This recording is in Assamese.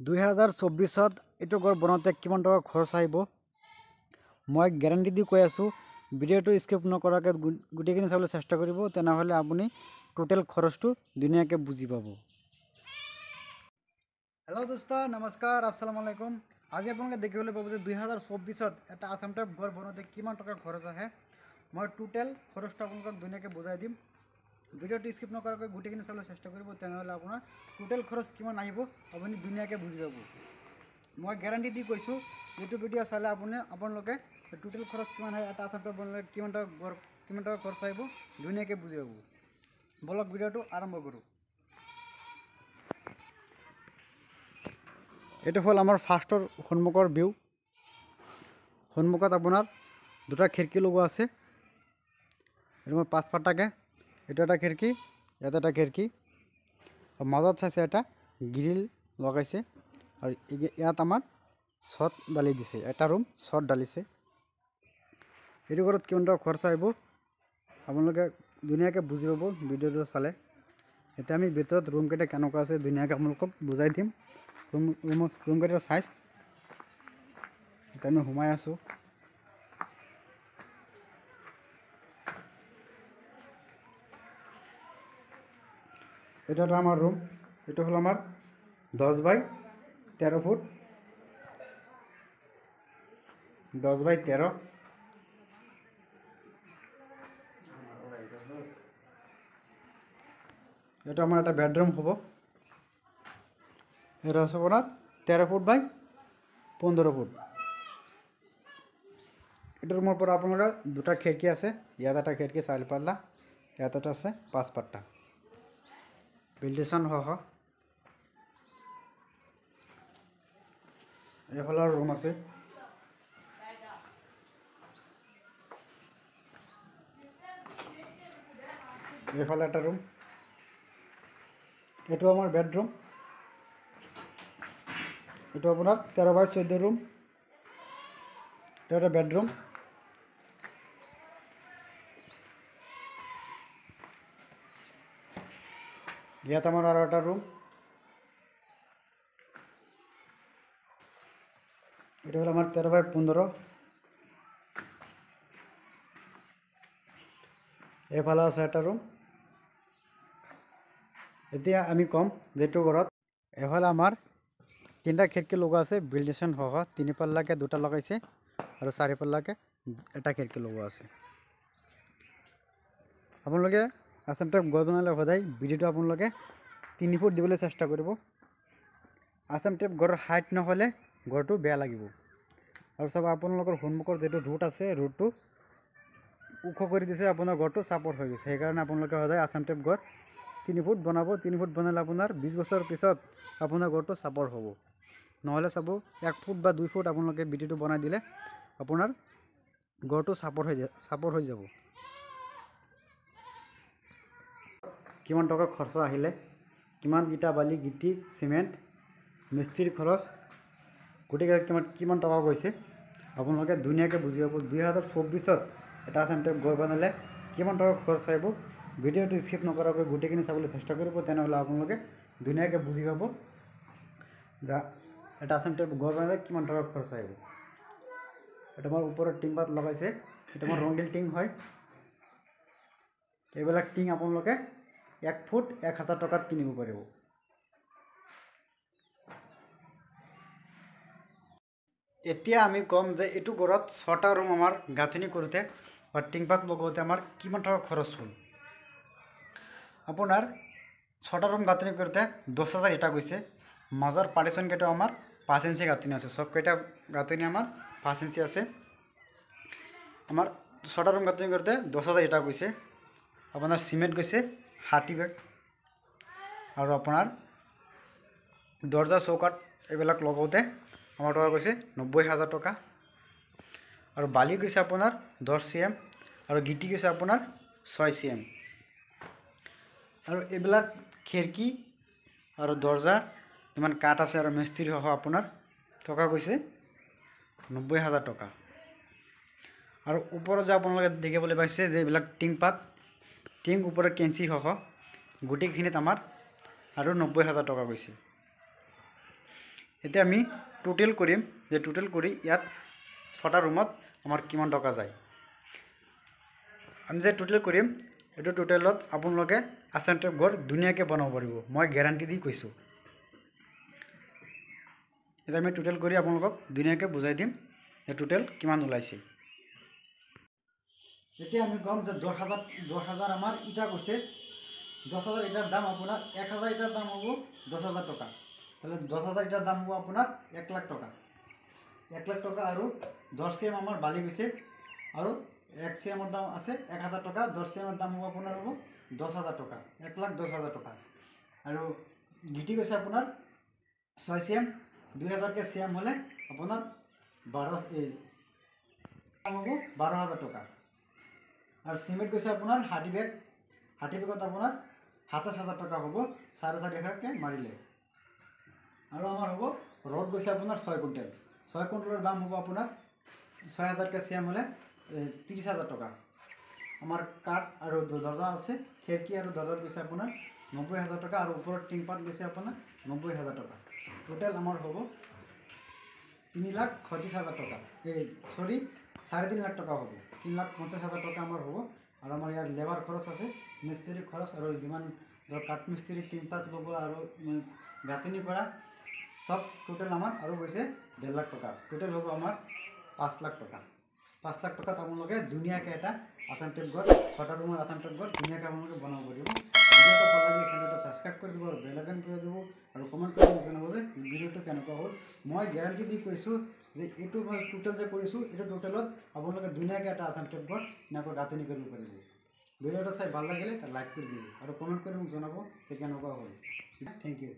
2024 এইটো ঘৰ বনাওঁতে কিমান টকা খৰচ আহিব মই গ্যাৰান্টি দি কৈ আছো ভিডিওটো স্কিপ নকৰাকৈ গুটেখিনি চাবলৈ চেষ্টা কৰিব তেনেহলে আপুনি টোটাল খৰচটো ধুনীয়াকৈ বুজি পাব। হেল্ল' দোস্ত নমস্কাৰ আসসালামু আলাইকুম। আজি আপোনালোকে দেখিবলৈ পাব যে 2024 এটা আসাম টাইপ ঘৰ বনাওঁতে কিমান টকা খৰচ আহে মই টোটাল খৰচটো আপোনালোকক ধুনীয়াকৈ বুজাই দিম। ভিডিওটো স্কিপ নকৰাকৈ গুটেখিনি চাবলৈ চেষ্টা কৰিব তেনেহলে আপোনাৰ টোটাল খৰচ কিমান আহিব আপুনি ধুনীয়াকৈ বুজি পাব। মই গ্যাৰান্টি দি কৈছো এইটো ভিডিও চালে আপোনালোকে টোটাল খৰচ কিমান হয় এটা আসাম টাইপ বনালে কিমান টকা খৰচ আহিব ধুনীয়াকৈ বুজি পাব। বলক ভিডিওটো আৰম্ভ কৰোঁ। এইটো হ'ল আমাৰ ফাৰ্ষ্টৰ সন্মুখৰ ভিউ। সন্মুখত আপোনাৰ দুটা খিৰিকী লগোৱা আছে। এইটো মই 5 ফাটাকে এটা এটা খিৰিকী এটা এটা খিৰিকী মাজত চাইছে এটা গ্ৰিল লগাইছে আৰু ইয়াত আমাৰ ছট ডালি দিছে এটা ৰুম ছট ডালিছে। এইটো ঘৰত কিমান টকা খৰচ আহিব আপোনালোকে ধুনীয়াকৈ বুজি পাব ভিডিওটো চালে। এতিয়া আমি ভিতৰত ৰুম কেইটা কেনেকুৱা আছে ধুনীয়াকৈ আপোনালোকক বুজাই দিম। ৰুম কেইটাৰ সাইজ এতিয়া আমি সোমাই আছোঁ। এটা আমাৰ ৰুম এইটো হ'ল আমাৰ 10 বাই 13 ফুট 10 বাই 13। এটা আমার একটা বেডরুম হব। এটা আছে আপনার 13 ফুট বাই 15 ফুট। এটা রুমের পর আপনারা দুটা খিড়কি আছে ইয়াত একটা খিড়কি 4 পাল্লা ইয়াত একটা আছে 5 পাট্টা ভেন্টিলেশন সহ। এফালে রুম আছে এফালে একটা রুম। এটা আমার বেডরুম এটা আপনার 13 বাই 14 রুম। এটা একটা বেডরুম ইয়াত আমার আর একটা রুম। এটা হলো আমার 13 বাই 15। এফালে আছে একটা রুম। এতিয়া আমি কম যেটো ঘৰত এফালে আমাৰ তিনটা খিড়কি লগোৱা আছে ভেন্টিলেশন সহ 3 পাল্লাকে দুটা লগাইছে আৰু 4 পাল্লাকে এটা খিড়কি লগোৱা আছে। আপোনালোকে আসাম টাইপ ঘৰ বনালে সদায় ভিডিওটো আপোনালোকে 3 ফুট দিবলৈ চেষ্টা কৰিব। আসাম টাইপ ঘৰৰ হাইট নহলে ঘৰটো বেয়া লাগিব। আৰু সব আপোনালোকৰ সন্মুখৰ যেটো ৰুট আছে ৰুটটো ওখ কৰি দিছে আপোনাৰ ঘৰটো সাপোৰ্ট হৈ গৈছে। সেইকাৰণে আপোনালোকে সদায় আসাম টাইপ ঘৰ 3 ফুট বনাব। 3 ফুট বনালে আপোনাৰ 20 বছৰ পিছত আপোনাৰ ঘৰটো সাপোর্ট হ'ব। নহলে চাব 1 ফুট বা 2 ফুট আপোনালোকে ভিডিওটো বনাই দিলে আপোনাৰ ঘৰটো সাপোৰ্ট হৈ যাব। কিমান টকা খৰচ আহিলে কিমান ইটা বালি গিটি সিমেন্ট মিস্ত্ৰি খৰচ গোটেই কিমান টকা গৈছে আপোনালোকে ধুনীয়াকৈ বুজি পাব। 2024 এটা আসাম টাইপ ঘৰ বনালে কিমান টকা খৰচ আহিব ভিডিওটো স্কিপ নকৰাকৈ গোটেইখিনি চাবলৈ চেষ্টা কৰিব তেনেহলে আপোনালোকে ধুনীয়াকৈ বুজি পাব যা এটা আসাম টাইপ ঘৰ বনালে কিমান টকা খৰচ আহিব। এটা আমাৰ ওপৰত টিং পাত লগাইছে এটা আমাৰ ৰঙিল টিং হয়। এইবিলাক টিং আপোনালোকে 1 ফুট 1000 টকাত কিনিব পাৰিব। এতিয়া আমি কম যে এইটো ঘৰত 6টা ৰুম আমাৰ গাঁথনি কৰোঁতে আৰ টিং পাত লগোতে আমাৰ কিমান টাকা খৰচ হল। আপনাৰ 6টা ৰুম গাঁথনি কৰতে 10,000 ইটা গৈছে। মাজৰ পার্টিশন কেইটা আমার 5 ইঞ্চি গাঁথনি আছে। সব কেইটা গাঁথনি আমার 5 ইঞ্চি আছে। আমার 6টা রুম গাঁথনি করতে 10,000 ইটা গৈছে। আপনার সিমেন্ট গৈছে 60 বেগ আর আপনার দরজা চৌকাট এইবিলাক লগোতে আমার টাকা গৈছে 90,000 টাকা। আর বালি গৈছে আপনার 10 cm আর গিটি গৈছে আপনার 6 cm। আর এইবিলাক খিড়কি আর দরজা ইমান কাঠ আছে আর মিস্ত্রি সহ আপনার টাকা গৈছে 90,000 টাকা। আর উপরে যে আপনারা দেখিবলৈ পাইছে যে এইবিলাক টিং পাত টিং উপরে কেঞ্চি সহ গোটেইখিনিত আমার আর 90,000 টাকা গৈছে। এতিয়া আমি টোটেল কৰিম যে টোটেল কৰি ইয়াত 6টা ৰুমত আমাৰ কিমান টকা যায়। আমি যে টোটেল কৰিম এইটো টোটেলত আপোনালোকে আসাম টাইপ ঘৰ ধুনীয়াকৈ বনাব পাৰিব, মই গ্যাৰাণ্টি দি কৈছোঁ। এতিয়া আমি টোটেল কৰি আপোনালোকক ধুনীয়াকৈ বুজাই দিম যে টোটেল কিমান ওলাইছে। এতিয়া আমি কম যে 10,000 আমার ইটা করছে। 10,000 ইটার দাম আপনার 1,000 ইটার দাম হব 10,000 টাকা। তাহলে 10,000 ইটার দাম হব আপনার 1 লাখ টাকা। 1 লাখ টাকা আর 10 CM আমার বালি গেছে আর 1 CM দাম আছে 1,000 টাকা। 10 CM দাম হব আপনার হব 10,000 টাকা, 1,10,000 টাকা। আর গিটি গেছে আপনার 6 CM, 2,000 কে CM হলে আপনার 12,000 টাকা। আর সিমেন্ট গেছে আপনার 60 ব্যাগ, 60 ব্যাগত আপনার 27,000 টাকা হব 4,500কে মারিলে। আর আমার হব রড গেছে আপনার 6 কুইন্টাল, 6 কুইন্টালের দাম হব আপনার 6,000কে CM হলে 30,000 টাকা। আমার কাঠ আর দরজা আছে, খিড়কি আর দরজা গেছে আপনার 90,000 টাকা। আর উপর টিন পাত গেছে আপনার 90,000 টাকা। টোটাল আমার হব 3,36,000 টাকা। সরি 3.5 লাখ টাকা হব, 3,50,000 টাকা আমার হব। আর আমার ইয়ার লেবার খরচ আছে, মিস্ত্রি খরচ আর যিমান ধর কাঠ মিস্ত্রি টিন পাত লব আর গাঁথনি করা সব টোটাল আমার আর গেছে 1.5 লাখ টাকা। টোটাল হব আমার 5 লাখ টাকা। 5 লাখ টাকা আপনাদের ধুনিয়াকে এটা আসাম টাইপ ঘর 6টা রুমের আসাম টাইপ ঘর ধুনিয়াকে আপনাদের বানাবো পারিব। ভিডিওটা ভালো লাগলে চ্যানেলটা সাবস্ক্রাইব করে দিব আর বেল আইকন করে দিব আর কমেন্ট করে জানাব যে ভিডিওটা কেনেকুৱা হ'ল। মই গ্যাৰান্টি দি কৈছোঁ যে এইটো মই টোটাল যে কৰিছোঁ এইটো টোটালত আপোনালোকে ধুনীয়াকৈ এটা আসাম টাইপ ঘৰ এনেকৈ গাঁথনি কৰিব পাৰিব। ভিডিওটা চাই ভাল লাগিলে এটা লাইক কৰি দিব আৰু কমেন্ট কৰি মোক জনাব যে কেনেকুৱা হ'ল। Thank U.